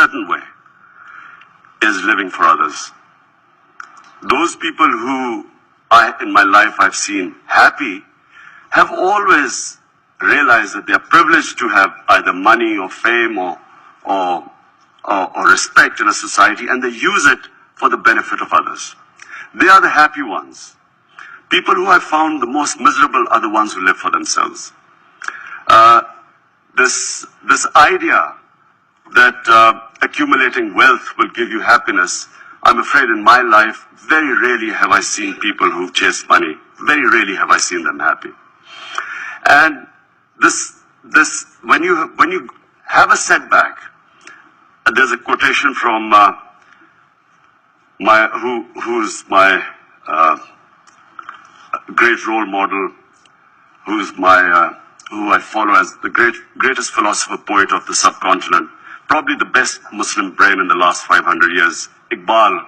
certain way is living for others. Those people who in my life I've seen happy have always realized that they are privileged to have either money or fame or respect in a society, and they use it for the benefit of others. They are the happy ones. People who I've found the most miserable are the ones who live for themselves. This idea that accumulating wealth will give you happiness, I'm afraid in my life, very rarely have I seen people who've chased money. Very rarely have I seen them happy. And when you have a setback, there's a quotation from who's my great role model, who I follow as the greatest philosopher poet of the subcontinent, probably the best Muslim brain in the last 500 years, Iqbal.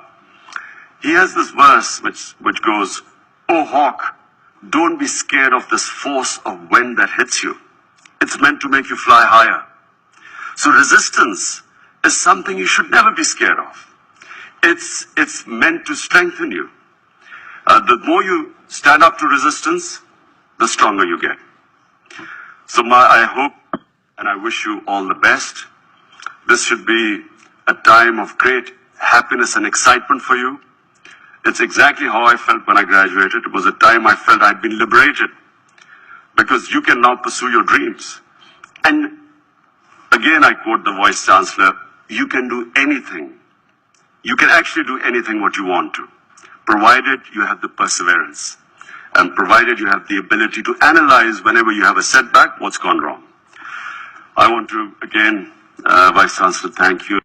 He has this verse which goes, "Oh hawk, don't be scared of this force of wind that hits you. It's meant to make you fly higher." So resistance is something you should never be scared of. It's meant to strengthen you. The more you stand up to resistance, the stronger you get. So I hope and I wish you all the best. This should be a time of great happiness and excitement for you. It's exactly how I felt when I graduated. It was a time I felt I'd been liberated, because you can now pursue your dreams. And again, I quote the Vice Chancellor, you can do anything. You can actually do anything what you want to, provided you have the perseverance, and provided you have the ability to analyze whenever you have a setback, what's gone wrong. I want to, again, Vice Chancellor, thank you.